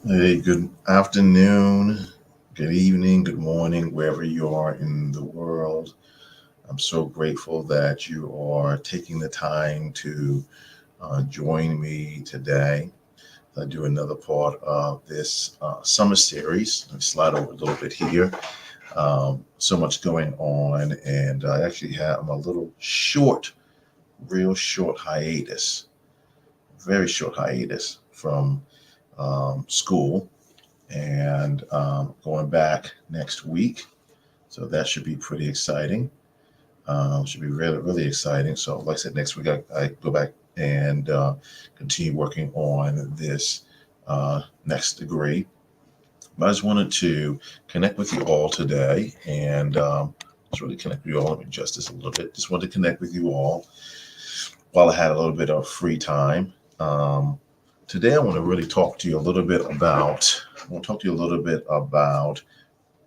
Hey, good afternoon, good evening, good morning, wherever you are in the world. I'm so grateful that you are taking the time to join me today. I do another part of this summer series. Let me slide over a little bit here. So much going on, and I actually have a little short, real short hiatus, very short hiatus from school and going back next week. So that should be pretty exciting. Should be really, really exciting. So, like I said, next week I go back and continue working on this next degree. But I just wanted to connect with you all today and just really connect with you all. Let me adjust this a little bit. Just wanted to connect with you all while I had a little bit of free time. Um, Today, I want to really talk to you a little bit about. I want to talk to you a little bit about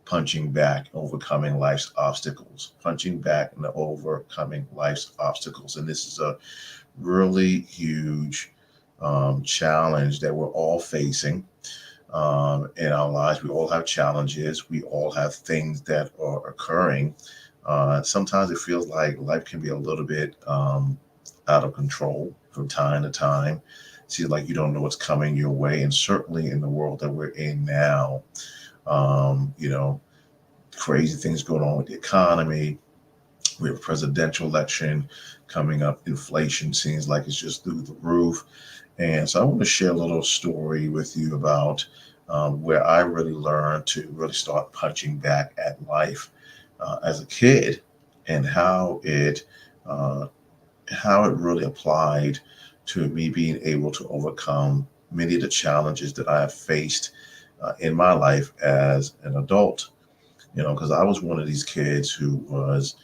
punching back, overcoming life's obstacles, punching back and overcoming life's obstacles. And this is a really huge challenge that we're all facing in our lives. We all have challenges. We all have things that are occurring. Sometimes it feels like life can be a little bit out of control from time to time. Seems like you don't know what's coming your way, and certainly in the world that we're in now, you know, crazy things going on with the economy. We have a presidential election coming up. Inflation seems like it's just through the roof. And so I want to share a little story with you about where I really learned to really start punching back at life as a kid and uh, how it really applied to me being able to overcome many of the challenges that I have faced in my life as an adult. Because I was one of these kids who was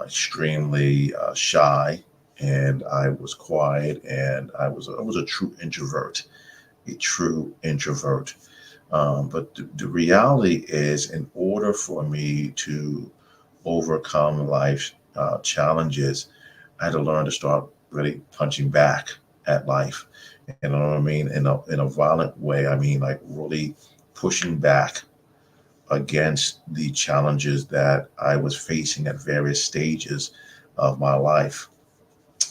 extremely shy, and I was quiet, and I was a true introvert, a true introvert. But the reality is, in order for me to overcome life's challenges, I had to learn to start really punching back at life. You know what I mean? In a violent way. I mean, like really pushing back against the challenges that I was facing at various stages of my life.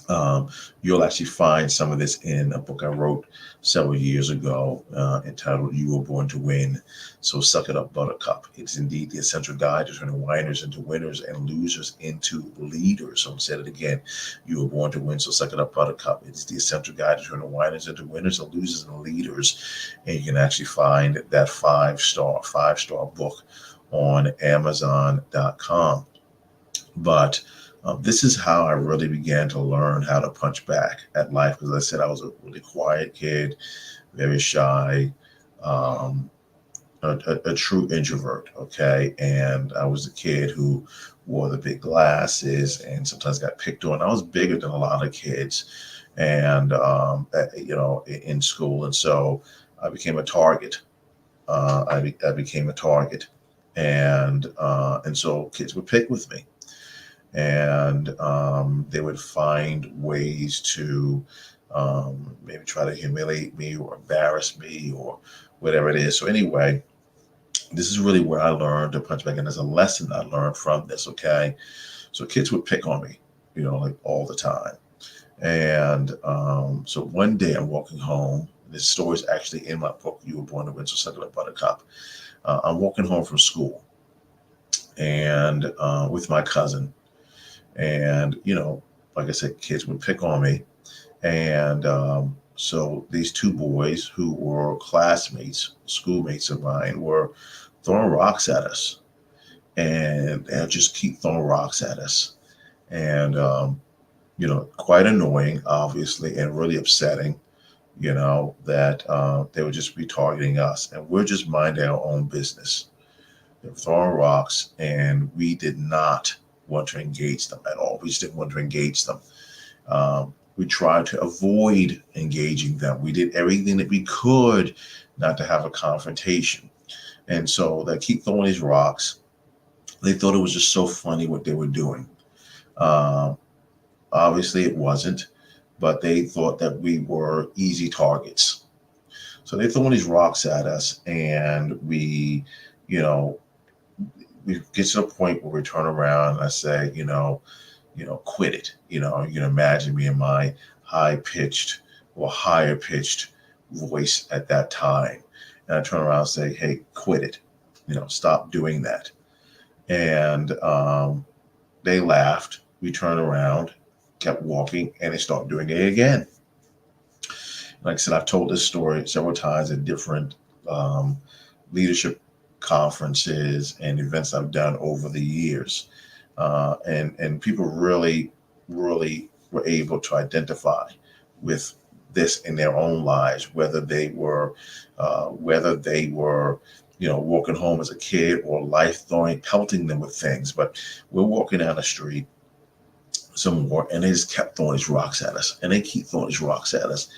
Um, you'll actually find some of this in a book I wrote several years ago entitled You Were Born to Win. So Suck It Up, Buttercup. It's indeed the essential guide to turning whiners into winners and losers into leaders. So I said it again. You were born to win, so suck it up, Buttercup. It's the essential guide to turning whiners into winners and losers and leaders. And you can actually find that five-star book on Amazon.com. But this is how I really began to learn how to punch back at life. Because I said I was a really quiet kid, very shy, um, a true introvert. Okay, and I was a kid who wore the big glasses and sometimes got picked on. I was bigger than a lot of kids, and in school, and so I became a target. I became a target, and so kids would pick with me and they would find ways to maybe try to humiliate me or embarrass me or whatever it is. So anyway, this is really where I learned to punch back, and there's a lesson I learned from this. Okay, so kids would pick on me, like all the time, and so one day I'm walking home. This story is actually in my book, You Were Born to Win, so Suck It Up, Buttercup. I'm walking home from school and with my cousin, and like I said, kids would pick on me, and so these two boys who were classmates, schoolmates of mine, were throwing rocks at us, and they'll just keep throwing rocks at us, and quite annoying, obviously, and really upsetting. That they would just be targeting us, and we're just minding our own business. They were throwing rocks, and we did not want to engage them at all. We just didn't want to engage them. We tried to avoid engaging them. We did everything that we could not to have a confrontation. And so they keep throwing these rocks. They thought it was just so funny what they were doing. Um, Obviously, it wasn't, but they thought that we were easy targets. So they throwing these rocks at us, and you know, we get to the point where we turn around and I say, quit it. You can imagine me in my high pitched or higher pitched voice at that time. And I turn around and say, hey, quit it. Stop doing that. And they laughed. We turned around, kept walking, and they started doing it again. Like I said, I've told this story several times at different um, leadership conferences and events I've done over the years, and people really were able to identify with this in their own lives, whether they were walking home as a kid or life pelting them with things. But we're walking down the street some more, and they just kept throwing these rocks at us, and they keep throwing these rocks at us.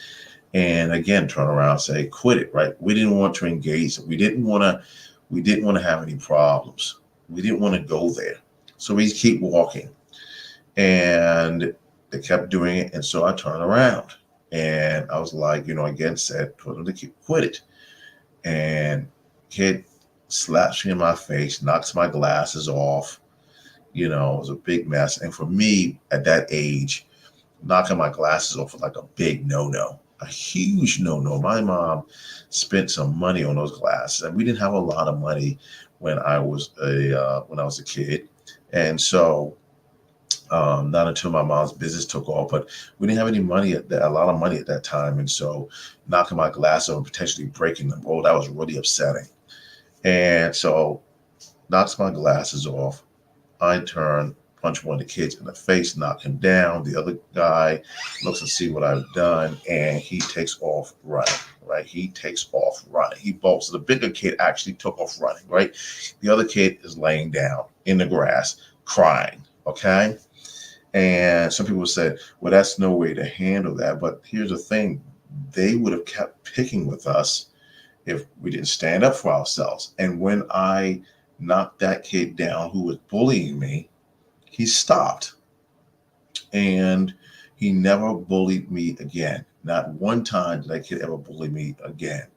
And again, turn around and say, quit it, right? We didn't want to engage. We didn't want to have any problems. We didn't want to go there. So we keep walking. And they kept doing it. And so I turned around and I was like, again, told them to quit it. And kid slaps me in my face, knocks my glasses off. It was a big mess. And for me at that age, knocking my glasses off was like a big no-no, a huge no-no. My mom spent some money on those glasses, and we didn't have a lot of money when I was a kid, and so not until my mom's business took off, but we didn't have any money a lot of money at that time, and so knocking my glasses off and potentially breaking them, oh, that was really upsetting, and so knocks my glasses off. I turn, punch one of the kids in the face, knock him down. The other guy looks to see what I've done, and he takes off running, right? He takes off running. He bolts. The bigger kid actually took off running, right? The other kid is laying down in the grass, crying, okay? And some people said, well, that's no way to handle that. But here's the thing. They would have kept picking with us if we didn't stand up for ourselves. And when I knocked that kid down who was bullying me, he stopped, and he never bullied me again. Not one time did that kid ever bully me again.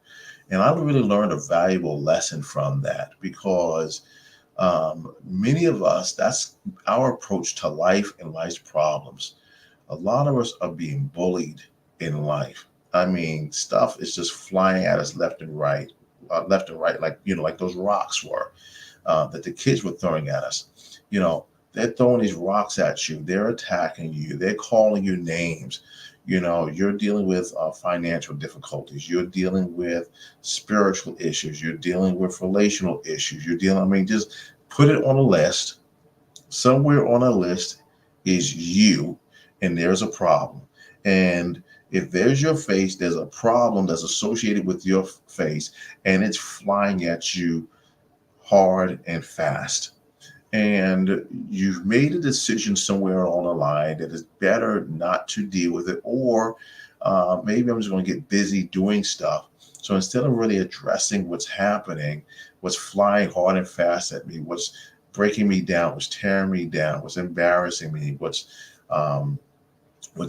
And I really learned a valuable lesson from that, because many of us, that's our approach to life and life's problems. A lot of us are being bullied in life. I mean, stuff is just flying at us left and right, like those rocks were that the kids were throwing at us. They're throwing these rocks at you. They're attacking you. They're calling you names. You're dealing with financial difficulties. You're dealing with spiritual issues. You're dealing with relational issues. Just put it on a list. Somewhere on a list is you, and there's a problem. And if there's your face, there's a problem that's associated with your face, and it's flying at you hard and fast. And you've made a decision somewhere along the line that it's better not to deal with it, or maybe I'm just going to get busy doing stuff. So instead of really addressing what's happening, what's flying hard and fast at me, what's breaking me down, what's tearing me down, what's embarrassing me, what's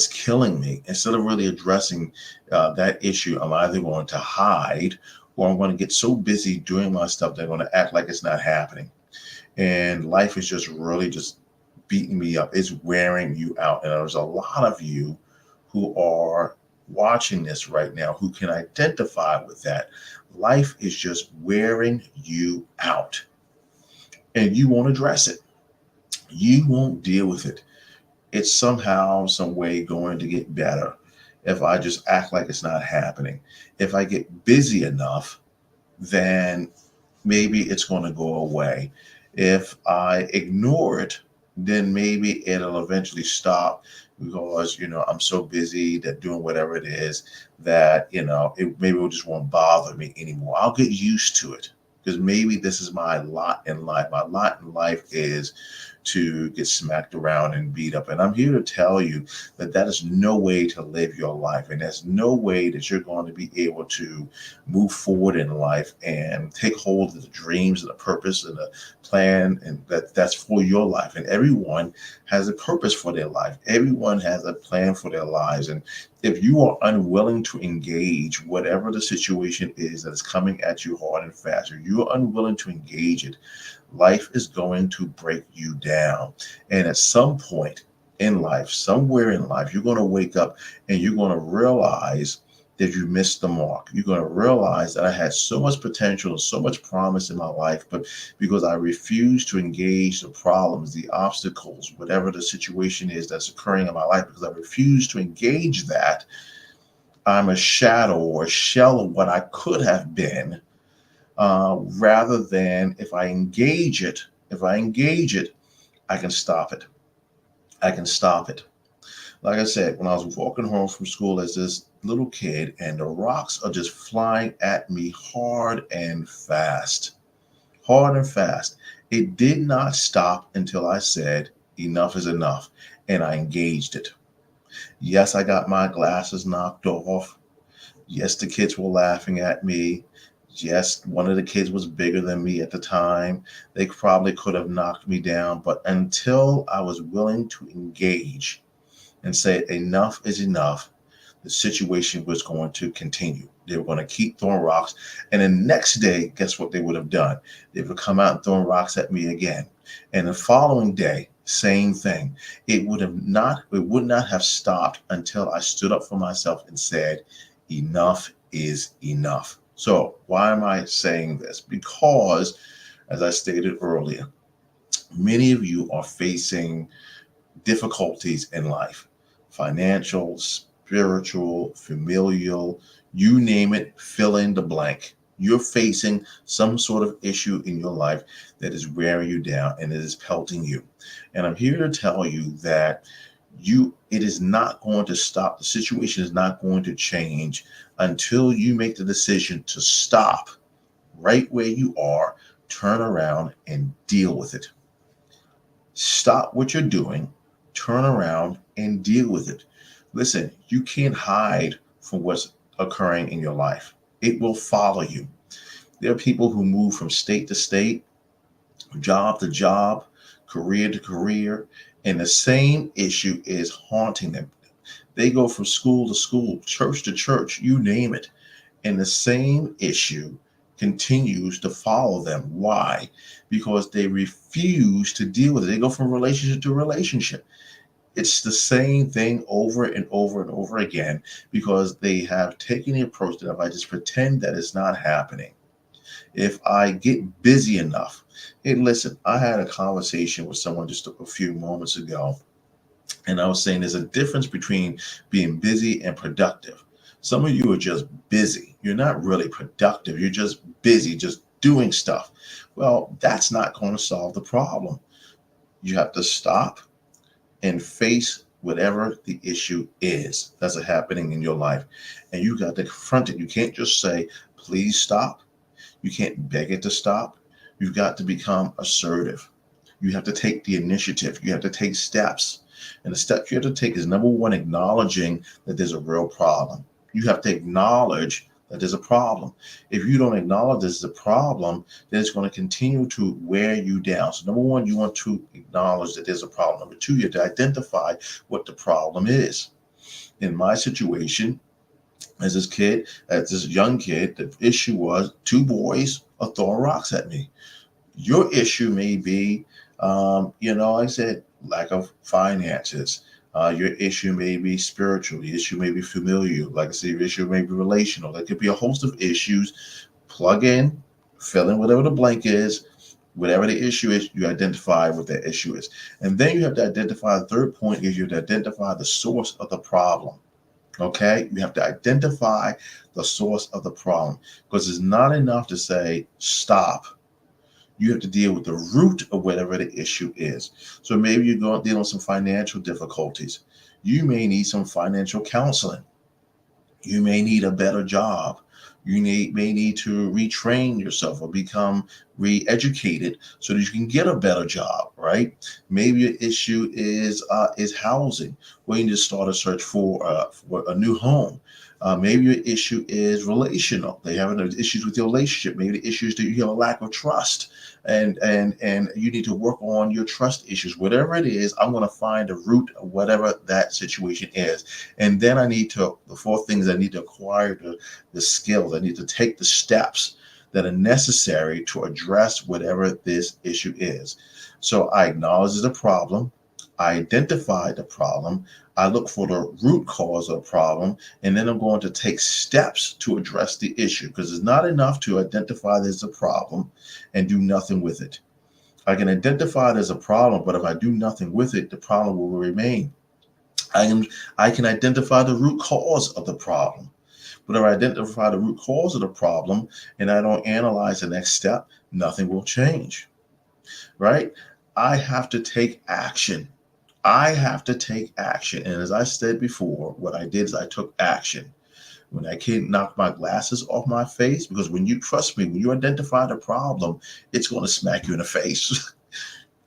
killing me, instead of really addressing that issue, I'm either going to hide, or I'm going to get so busy doing my stuff that I'm going to act like it's not happening. And life is just really just beating me up. It's wearing you out. And there's a lot of you who are watching this right now who can identify with that. Life is just wearing you out, and you won't address it. You won't deal with it. It's somehow, some way going to get better if I just act like it's not happening. If I get busy enough, then maybe it's going to go away. If I ignore it, then maybe it'll eventually stop, because, I'm so busy that doing whatever it is that, maybe it just won't bother me anymore. I'll get used to it, because maybe this is my lot in life. My lot in life is to get smacked around and beat up. And I'm here to tell you that that is no way to live your life. And there's no way that you're going to be able to move forward in life and take hold of the dreams and the purpose and the plan and that's for your life. And everyone has a purpose for their life. Everyone has a plan for their lives. And if you are unwilling to engage whatever the situation is that is coming at you hard and fast, or you're unwilling to engage it, life is going to break you down. And at some point in life, somewhere in life, you're going to wake up and you're going to realize that you missed the mark. You're going to realize that I had so much potential and so much promise in my life, but because I refused to engage the problems, the obstacles, whatever the situation is that's occurring in my life, because I refused to engage that, I'm a shadow or a shell of what I could have been, rather than if I engage it, I can stop it. I can stop it. Like I said, when I was walking home from school as this little kid, and the rocks are just flying at me hard and fast, hard and fast. It did not stop until I said, enough is enough. And I engaged it. Yes, I got my glasses knocked off. Yes, the kids were laughing at me. Yes, one of the kids was bigger than me at the time. They probably could have knocked me down. But until I was willing to engage and say, enough is enough, the situation was going to continue. They were going to keep throwing rocks. And the next day, guess what they would have done? They would come out and throwing rocks at me again. And the following day, same thing. It would not have stopped until I stood up for myself and said, enough is enough. So why am I saying this? Because, as I stated earlier, many of you are facing difficulties in life, financial, spiritual, familial, you name it, fill in the blank. You're facing some sort of issue in your life that is wearing you down and it is pelting you. And I'm here to tell you that it is not going to stop. The situation is not going to change until you make the decision to stop right where you are, turn around and deal with it. Stop what you're doing, turn around and deal with it. Listen, you can't hide from what's occurring in your life. It will follow you. There are people who move from state to state, job to job, career to career, and the same issue is haunting them. They go from school to school, church to church, you name it, and the same issue continues to follow them. Why? Because they refuse to deal with it. They go from relationship to relationship. It's the same thing over and over and over again because they have taken the approach that if I just pretend that it's not happening, if I get busy enough. Hey, listen, I had a conversation with someone just a few moments ago, and I was saying there's a difference between being busy and productive. Some of you are just busy. You're not really productive. You're just busy, just doing stuff. Well, that's not going to solve the problem. You have to stop and face whatever the issue is that's happening in your life. And you got to confront it. You can't just say, please stop. You can't beg it to stop. You've got to become assertive. You have to take the initiative. You have to take steps. And the steps you have to take is, number one, acknowledging that there's a real problem. You have to acknowledge that there's a problem. If you don't acknowledge there's a problem, then it's going to continue to wear you down. So number one, you want to acknowledge that there's a problem. Number two, you have to identify what the problem is. In my situation, as this young kid, the issue was two boys are throwing rocks at me. Your issue may be, like I said, lack of finances. Your issue may be spiritual. Your issue may be familial. Like I said, your issue may be relational. There could be a host of issues. Plug in, fill in whatever the blank is. Whatever the issue is, you identify what that issue is. And then you have to identify, the third point is you have to identify the source of the problem. Okay? You have to identify the source of the problem because it's not enough to say, stop. You have to deal with the root of whatever the issue is. So maybe you're going to deal with some financial difficulties. You may need some financial counseling. You may need a better job. You may need to retrain yourself or become re-educated so that you can get a better job, right? Maybe your issue is housing, where you need to start a search for a new home. Maybe your issue is relational. They have issues with your relationship. Maybe the issue is that you have a lack of trust, and you need to work on your trust issues. Whatever it is, I'm going to find the root of whatever that situation is, and then the four things I need to acquire the skills. I need to take the steps that are necessary to address whatever this issue is. So I acknowledge there's a problem. I identify the problem. I look for the root cause of the problem, and then I'm going to take steps to address the issue, because it's not enough to identify there's a problem and do nothing with it. I can identify there's a problem, but if I do nothing with it, the problem will remain. I can identify the root cause of the problem. But if I identify the root cause of the problem and I don't analyze the next step, nothing will change, right? I have to take action. I have to take action. And as I said before, what I did is I took action. When I can't knock my glasses off my face, because when you trust me, when you identify the problem, it's going to smack you in the face.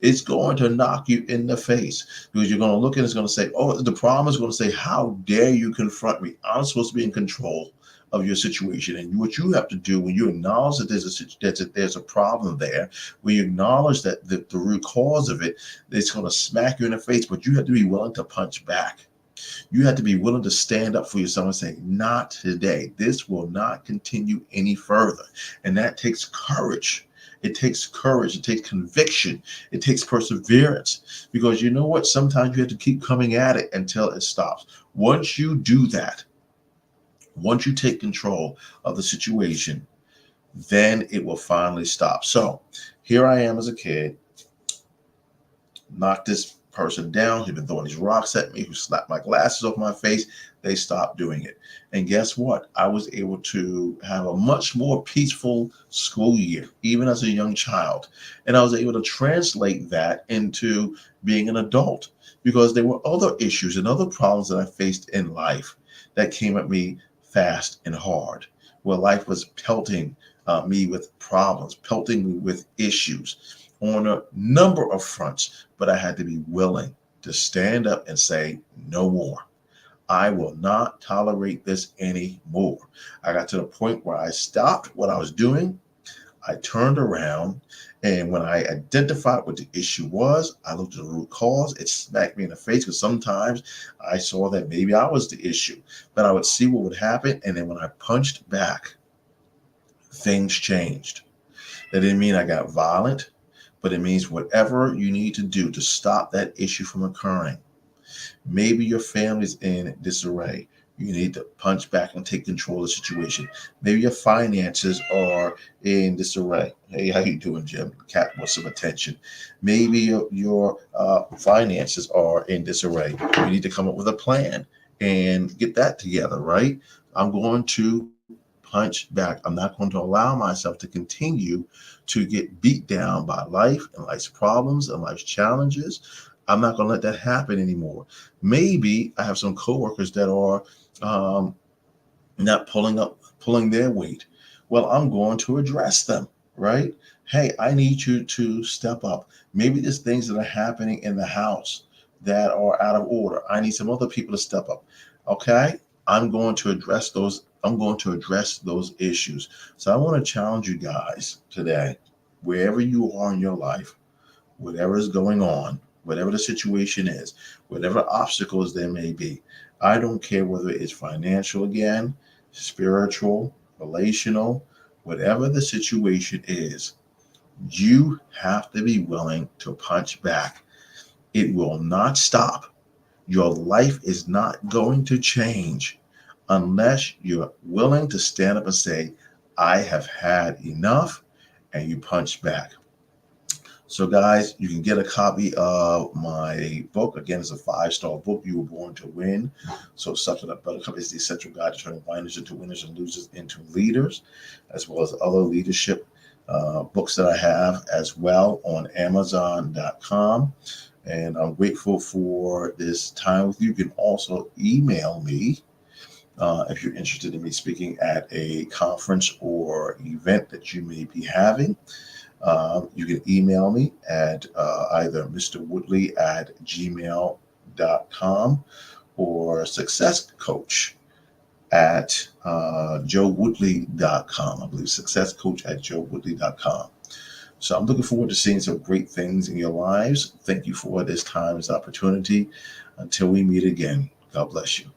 It's going to knock you in the face, because you're going to look and it's going to say, oh, the problem is going to say, how dare you confront me? I'm supposed to be in control of your situation. And what you have to do when you acknowledge that there's a problem there, when you acknowledge that the root cause of it, it's going to smack you in the face, but you have to be willing to punch back. You have to be willing to stand up for yourself and say, not today. This will not continue any further. And that takes courage. It takes courage. It takes conviction. It takes perseverance, because you know what? Sometimes you have to keep coming at it until it stops. Once you do that, once you take control of the situation, then it will finally stop. So here I am as a kid, knocked this person down who'd been throwing these rocks at me, who slapped my glasses off my face. They stopped doing it. And guess what? I was able to have a much more peaceful school year, even as a young child. And I was able to translate that into being an adult, because there were other issues and other problems that I faced in life that came at me fast and hard, where life was pelting me with problems, pelting me with issues on a number of fronts, but I had to be willing to stand up and say, no more. I will not tolerate this anymore. I got to the point where I stopped what I was doing. I turned around, and when I identified what the issue was, I looked at the root cause. It smacked me in the face, because sometimes I saw that maybe I was the issue, but I would see what would happen. And then when I punched back, things changed. That didn't mean I got violent, but it means whatever you need to do to stop that issue from occurring. Maybe your family's in disarray. You need to punch back and take control of the situation. Maybe your finances are in disarray. Hey, how you doing, Jim? Cat wants some attention. Maybe your finances are in disarray. You need to come up with a plan and get that together, right? I'm going to punch back. I'm not going to allow myself to continue to get beat down by life and life's problems and life's challenges. I'm not going to let that happen anymore. Maybe I have some coworkers that are not pulling their weight. Well, I'm going to address them, right? Hey, I need you to step up. Maybe there's things that are happening in the house that are out of order. I need some other people to step up. Okay, I'm going to address those. I'm going to address those issues. So I want to challenge you guys today, wherever you are in your life, whatever is going on, whatever the situation is, whatever obstacles there may be. I don't care whether it's financial again, spiritual, relational, whatever the situation is, you have to be willing to punch back. It will not stop. Your life is not going to change unless you're willing to stand up and say, I have had enough, and you punch back. So, guys, you can get a copy of my book. Again, it's a 5-star book, You Were Born to Win. So, Something That Buttercup is the essential guide to turning winners into winners and losers into leaders, as well as other leadership books that I have as well on Amazon.com. And I'm grateful for this time with you. You can also email me If you're interested in me speaking at a conference or event that you may be having, you can email me at either mrwoodley@gmail.com or successcoach@joewoodley.com. I believe successcoach@joewoodley.com. So I'm looking forward to seeing some great things in your lives. Thank you for this time, this opportunity. Until we meet again, God bless you.